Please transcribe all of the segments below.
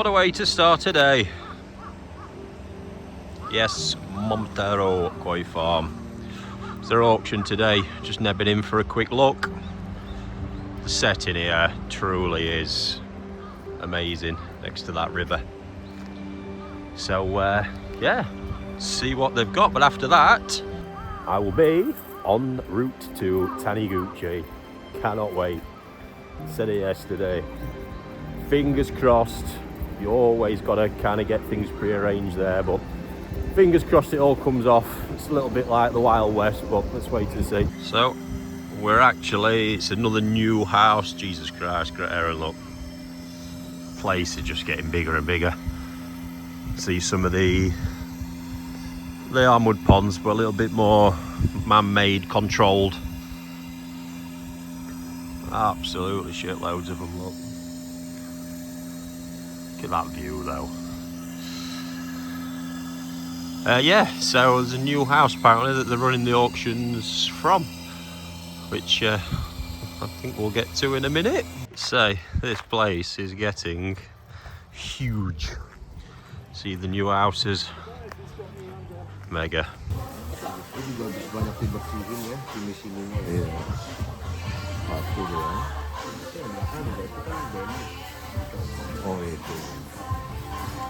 What a way to start a day. Yes, Momotaro Koi Farm. It's their auction today. Just nebbing in for a quick look. The setting here truly is amazing next to that river. So yeah, see what they've got. But after that, I will be en route to Taniguchi. Cannot wait. Said it yesterday. Fingers crossed. You always got to kind of get things pre-arranged there, but fingers crossed it all comes off. It's a little bit like the Wild West, but let's wait and see. So we're actually, it's another new house. Jesus Christ, great Aaron, look. Place is just getting bigger and bigger. See some of they are mud ponds, but a little bit more man-made, controlled. Absolutely shitloads of them, look. Look at that view though. Yeah, so there's a new house apparently that they're running the auctions from, which I think we'll get to in a minute. So this place is getting huge. See the new houses, mega.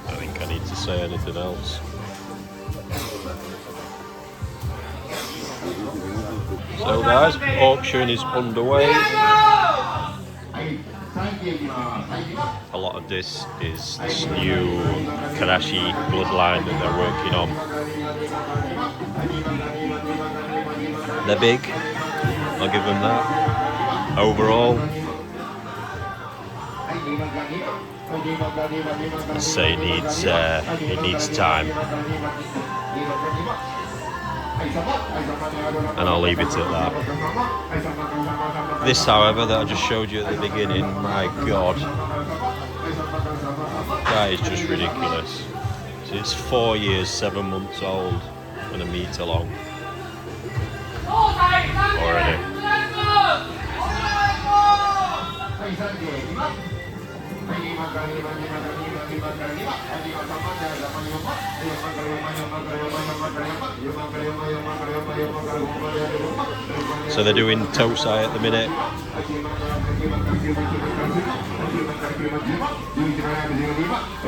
I think I need to say anything else. So guys, auction is underway. A lot of this is this new Karashi bloodline that they're working on. They're big, I'll give them that. Overall, I'd say it needs time. And I'll leave it at that. This, however, that I just showed you at the beginning, my God, that is just ridiculous. So it's 4 years, 7 months old, and a metre long already. So they're doing Tosai at the minute.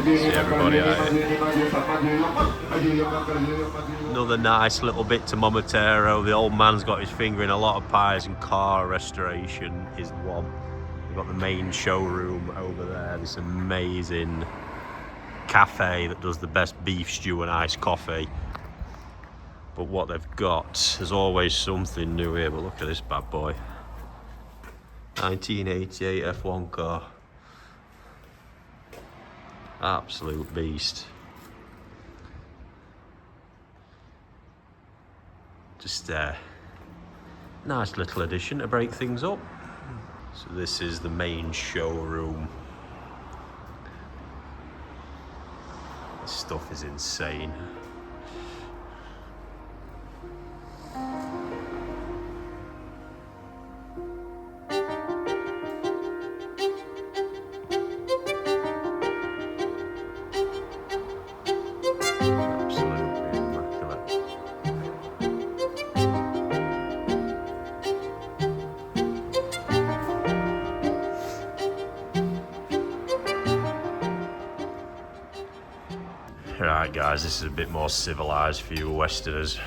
See everybody out here. Another nice little bit to Momotaro. The old man's got his finger in a lot of pies, and car restoration is one. We've got the main showroom over there, this amazing cafe that does the best beef stew and iced coffee. But what they've got, there's always something new here, but look at this bad boy. 1988 F1 car. Absolute beast. Just nice little addition to break things up. So this is the main showroom. This stuff is insane. Right guys, this is a bit more civilised for you Westerners.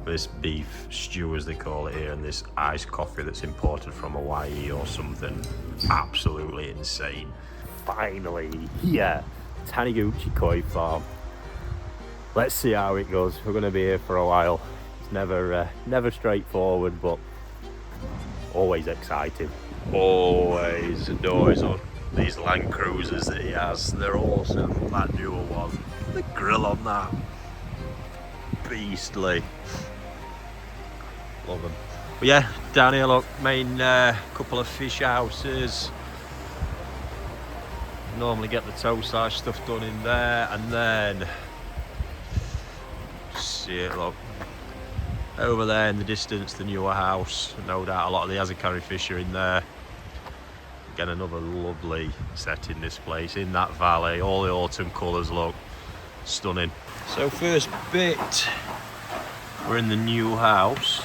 This beef stew, as they call it here, and this iced coffee that's imported from Hawaii or something. Absolutely insane. Finally, here, Taniguchi Koi Farm. Let's see how it goes. We're going to be here for a while. It's never straightforward, but always exciting. Always the doors on. These Land Cruisers that he has, they're awesome. That newer one, the grill on that, beastly. Love them. But yeah, down here, look, main couple of fish houses. Normally get the Tosai stuff done in there, and then see it, look, over there in the distance, the newer house. No doubt a lot of the Azakari fish are in there. Again, another lovely setting, this place, in that valley. All the autumn colours look stunning. So first bit, we're in the new house.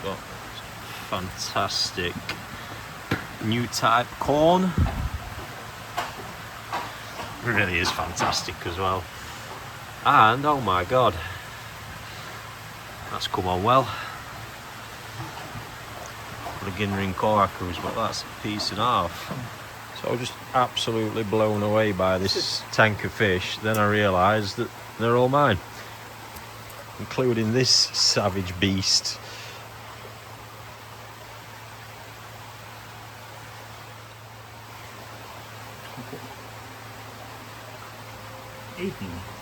Got fantastic new type corn. It really is fantastic as well. And oh my god, that's come on well. The Ginrin Korakus, but that's a piece and a half. So I was just absolutely blown away by this tank of fish. Then I realised that they're all mine, including this savage beast.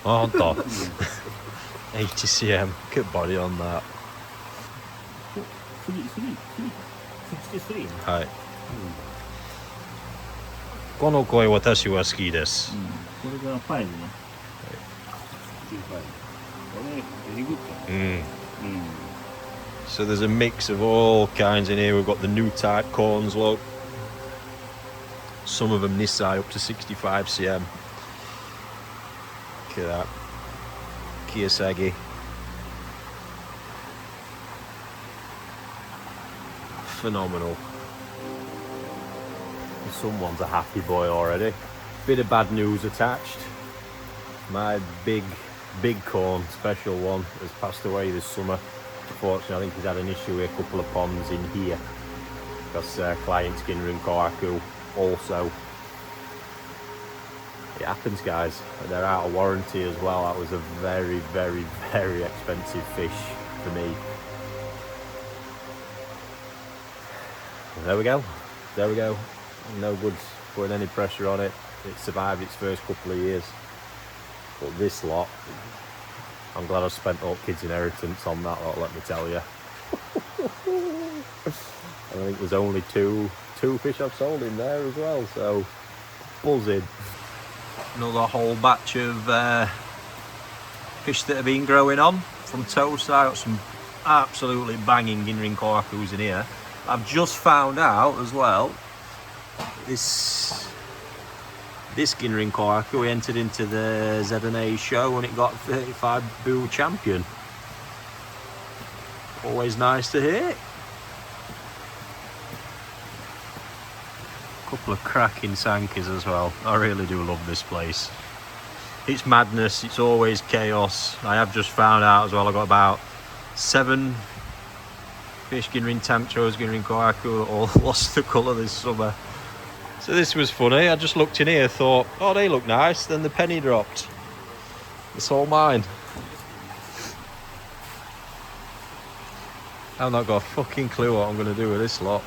Oh, 80 cm. Good body on that. はい。この声私は好きです。これが5ね。So there's a mix of all kinds in here. We've got the new type corns, look. Some of them this side up to 65 cm. Look at that. Kiyosagi. Phenomenal. Someone's a happy boy already. Bit of bad news attached. My big corn, special one, has passed away this summer. Unfortunately, I think he's had an issue with a couple of ponds in here. Because clients Ginrin Kohaku also. It happens, guys. They're out of warranty as well. That was a very, very, very expensive fish for me. And there we go. There we go. No good putting any pressure on it. It survived its first couple of years. But this lot, I'm glad I spent all kids' inheritance on that lot, let me tell you. I think there's only two fish I've sold in there as well, so buzzing. Another whole batch of fish that have been growing on from Tosai. Got some absolutely banging Ginrin Kohakus in here. I've just found out as well, this Ginrin Kohaku entered into the ZNA show and it got 35 Boo champion. Always nice to hear. Couple of cracking sankers as well. I really do love this place. It's madness, it's always chaos. I have just found out as well, I got about 7 fish Ginrin Tamchos, Ginrin Kohaku, all lost the colour this summer. So this was funny. I just looked in here, thought, oh, they look nice. Then the penny dropped. It's all mine. I've not got a fucking clue what I'm going to do with this lot.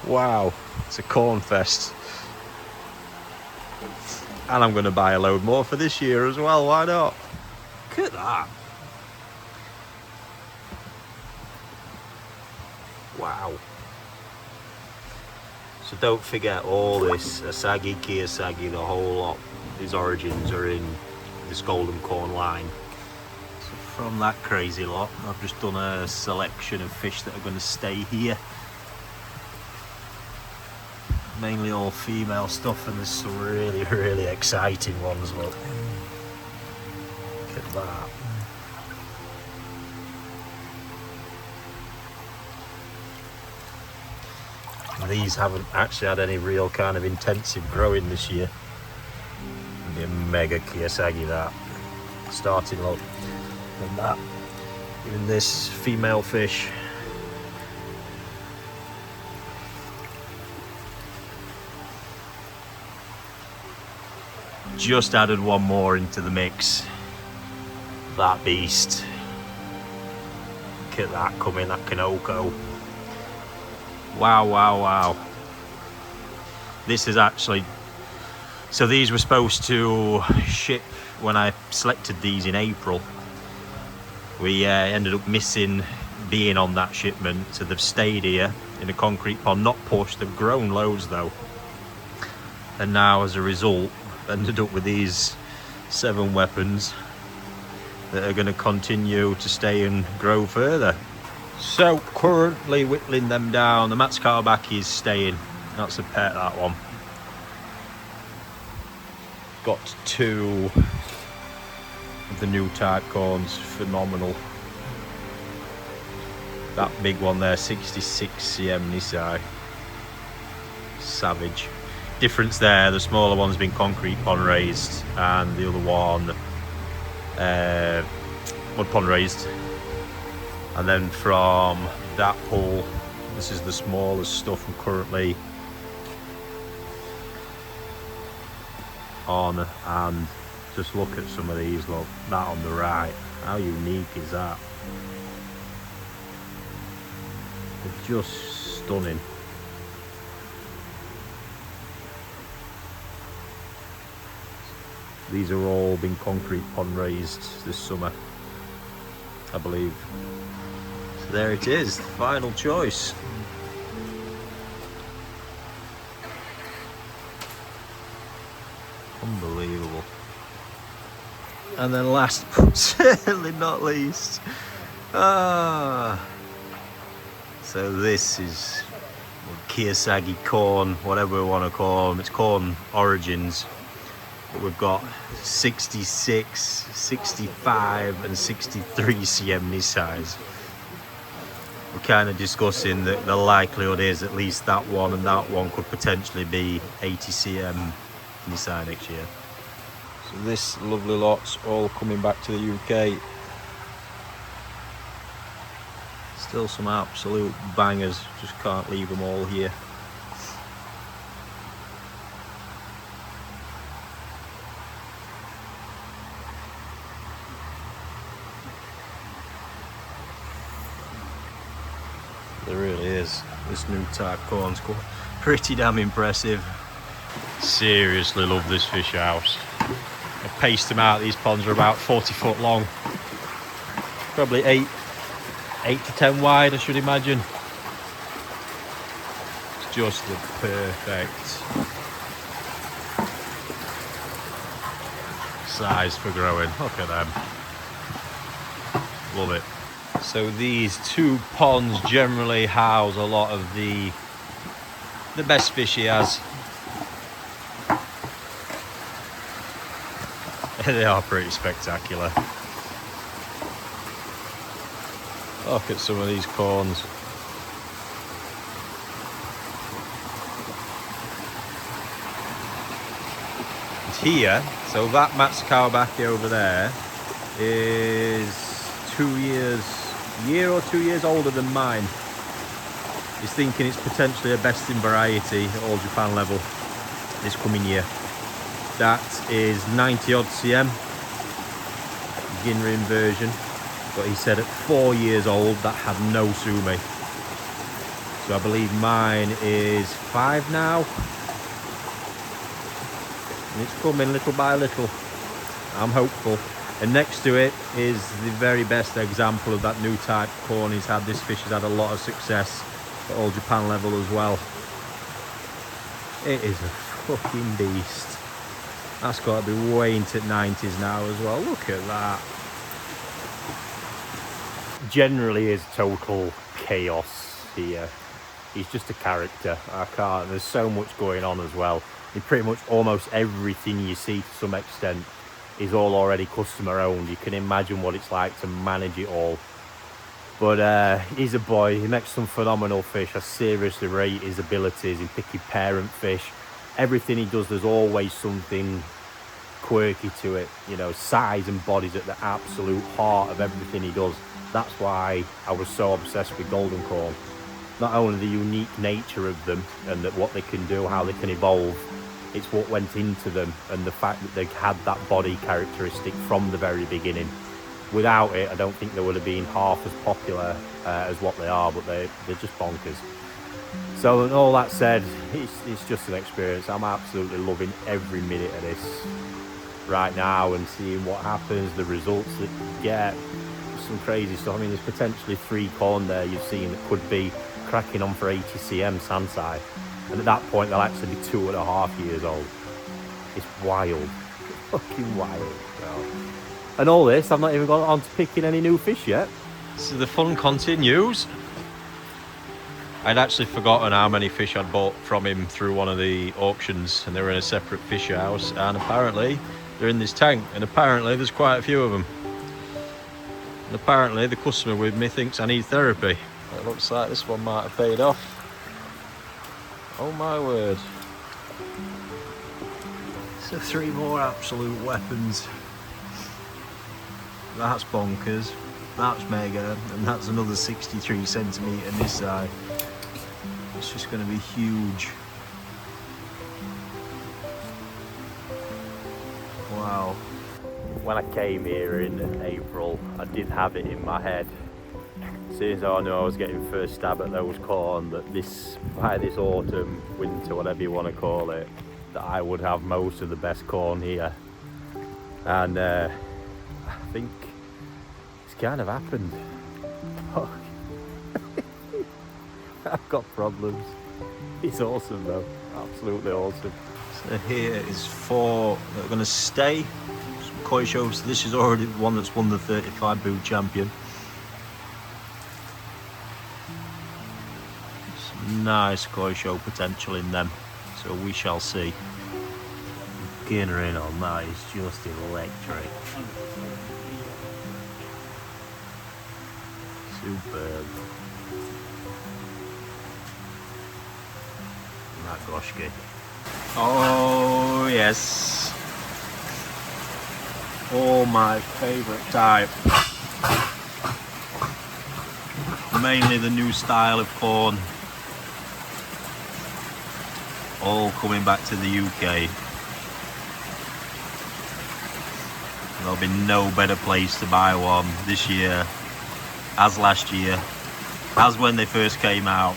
Wow, it's a corn fest. And I'm going to buy a load more for this year as well. Why not? Look at that. Wow. So don't forget all this Asagi, Kiyosagi, the whole lot. His origins are in this golden corn line. So from that crazy lot, I've just done a selection of fish that are going to stay here. Mainly all female stuff, and there's some really, really exciting ones, look. Look at that. These haven't actually had any real kind of intensive growing this year. The mega Kiyosagi, that starting look, and that, even this female fish. Just added one more into the mix. That beast. Look at that coming, that Kanoko. Wow, wow, wow. This is actually, so these were supposed to ship when I selected these in April. We ended up missing being on that shipment, so they've stayed here in a concrete pond, not pushed. They've grown loads though, and now as a result ended up with these 7 weapons. that are going to continue to stay and grow further. So currently whittling them down. The Matsukawabaki is staying. That's a pet, that one. Got 2 of the new type corns, phenomenal. That big one there, 66 cm Nisai, savage. Difference there, the smaller one's been concrete pond raised and the other one mud pond raised. And then from that pool, this is the smallest stuff I'm currently on, and just look at some of these. Look, that on the right, how unique is that? They're just stunning. These are all been concrete pond raised this summer, I believe. So there it is, the final choice. Unbelievable. And then last but certainly not least, so this is Kiyosagi corn, whatever we want to call them. It's corn origins. But we've got 66, 65 and 63 cm Nisais. We're kind of discussing that the likelihood is at least that one and that one could potentially be 80 cm Nisai next year. So this lovely lot's all coming back to the UK. Still some absolute bangers, just can't leave them all here. There really is. This new type corn's pretty damn impressive. Seriously love this fish house. I paced them out. These ponds are about 40 foot long. Probably 8 to 10 wide, I should imagine. It's just the perfect size for growing. Look at them. Love it. So these 2 ponds generally house a lot of the best fish he has. They are pretty spectacular. Look at some of these corns. And here, so that Matsukawabaki over there is 2 years, year or 2 years older than mine. He's thinking it's potentially a best in variety at All Japan level this coming year. That is 90 odd cm, Ginrin version, but he said at 4 years old that had no sumi. So I believe mine is 5 now, and it's coming little by little. I'm hopeful. And next to it is the very best example of that new type corn he's had. This fish has had a lot of success at All Japan level as well. It is a fucking beast. That's got to be way into 90s now as well. Look at that. Generally is total chaos here. He's just a character. I can't. There's so much going on as well. Pretty much almost everything you see to some extent is all already customer owned. You can imagine what it's like to manage it all. But he's a boy. He makes some phenomenal fish. I seriously rate his abilities in picking parent fish. Everything he does, there's always something quirky to it. You know, size and body's at the absolute heart of everything he does. That's why I was so obsessed with golden corn. Not only the unique nature of them and that what they can do, how they can evolve, it's what went into them and the fact that they had that body characteristic from the very beginning. Without it, I don't think they would have been half as popular as what they are, but they're just bonkers. So, and all that said, it's just an experience. I'm absolutely loving every minute of this right now and seeing what happens, the results that you get. Some crazy stuff. I mean, there's potentially 3 corn there you've seen that could be cracking on for 80 cm Sansai, and at that point they'll actually be 2.5 years old. It's wild. Fucking wild. So, And all this, I've not even got on to picking any new fish yet. So the fun continues. I'd actually forgotten how many fish I'd bought from him through one of the auctions, and they were in a separate fish house, and apparently they're in this tank, and apparently there's quite a few of them. And apparently the customer with me thinks I need therapy. It looks like this one might have paid off. Oh my word. So 3 more absolute weapons. That's bonkers, that's mega, and that's another 63 centimetre this side. It's just going to be huge. Wow. When I came here in April, I did have it in my head, since I knew I was getting first stab at those corn, that by this autumn, winter, whatever you want to call it, that I would have most of the best corn here. And I think it's kind of happened. I've got problems. It's awesome though, absolutely awesome. So here is 4 that are going to stay. Some koi shows. So this is already the one that's won the 35 boot champion. Some nice koi show potential in them, so we shall see. Gainer on that is just electric. Superb. Goshki. Oh yes. Oh, my favourite type. Mainly the new style of corn. All coming back to the UK. There'll be no better place to buy one this year, as last year, as when they first came out.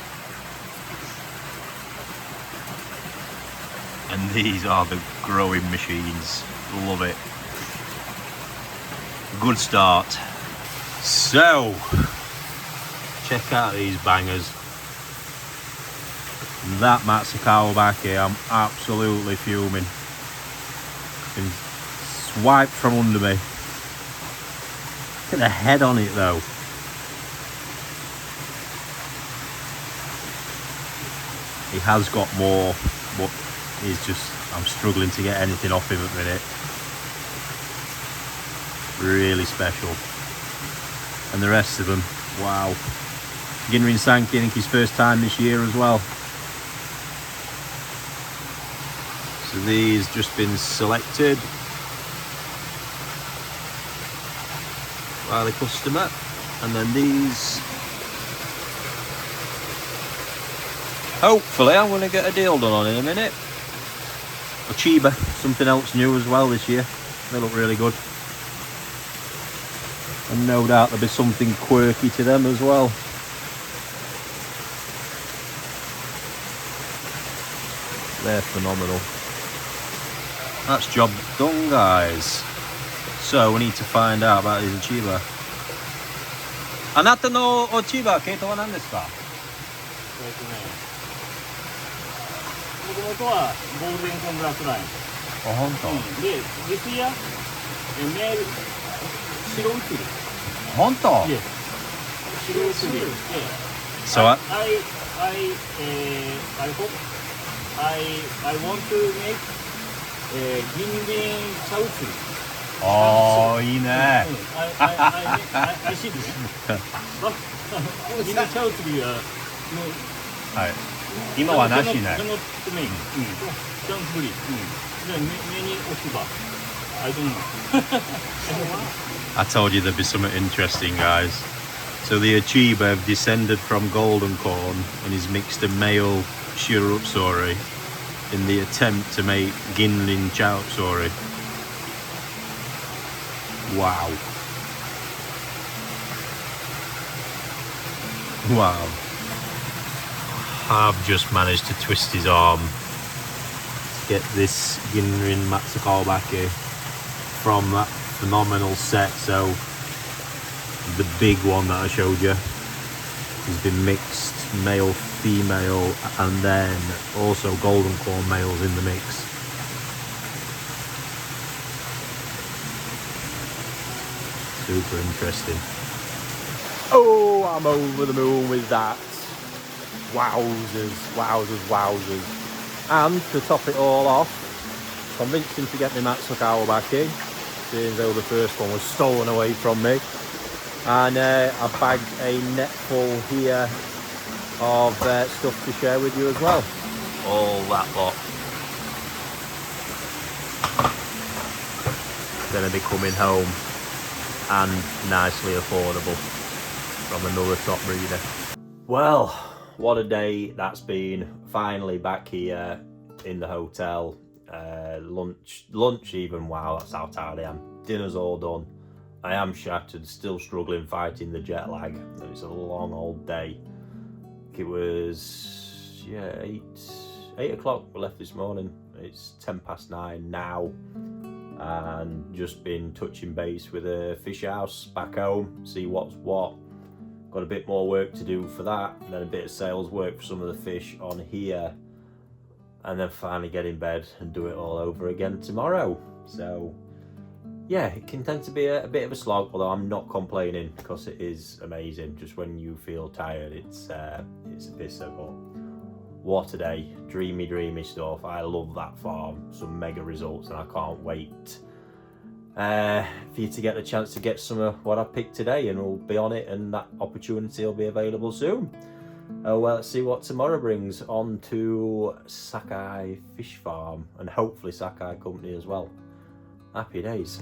And these are the growing machines. Love it. Good start. So, check out these bangers. That Matsukao back here, I'm absolutely fuming. Been swiped from under me. Look at the head on it though. He has got more, but he's just, I'm struggling to get anything off him at the minute. Really special. And the rest of them, wow. Ginrin Sankey, I think his first time this year as well. So these just been selected by the customer, and then these, hopefully I'm going to get a deal done on in a minute. Chiba, something else new as well this year. They look really good. And no doubt there'll be something quirky to them as well. They're phenomenal. That's job done, guys. So we need to find out about these Chiba. Anata no Chiba, keito wa nan desu ka? もともとはゴールデンコングラスライン。あ、本当。で、実やメール白写り。本当。Yes。白写り。So I hope I want to make 銀鱗茶写り。ああ、いいね。I see ね。銀鱗茶写りははい。今はなしね。I told you there'd be something interesting, guys. So the Achiba have descended from golden corn and is mixed a male shirutsori in the attempt to make Ginrin Chautsori. Wow. Wow. I've just managed to twist his arm to get this Ginrin Matsukao Bake from that phenomenal set. So the big one that I showed you has been mixed male, female, and then also golden corn males in the mix. Super interesting. Oh, I'm over the moon with that. Wowzers, wowzers, wowzers. And to top it all off, convinced him to get my Matsukawa back in, seeing though the first one was stolen away from me. And I bagged a net full here of stuff to share with you as well. All that lot. Gonna be coming home and nicely affordable from another top breeder. Well, what a day that's been. Finally back here in the hotel. Lunch even, wow, that's how tired I am. Dinner's all done. I am shattered, still struggling fighting the jet lag. It's a long old day. It was, yeah, 8 o'clock we left this morning. It's 9:10 now. And just been touching base with a fish house back home, see what's what. Got a bit more work to do for that, and then a bit of sales work for some of the fish on here, and then finally get in bed and do it all over again tomorrow. So yeah, it can tend to be a bit of a slog, although I'm not complaining because it is amazing. Just when you feel tired, it's a pisser, but what a day. Dreamy stuff. I love that farm. Some mega results, and I can't wait for you to get the chance to get some of what I picked today, and we'll be on it, and that opportunity will be available soon. Well, let's see what tomorrow brings. On to Sakai Fish Farm, and hopefully Sakai Company as well. Happy days.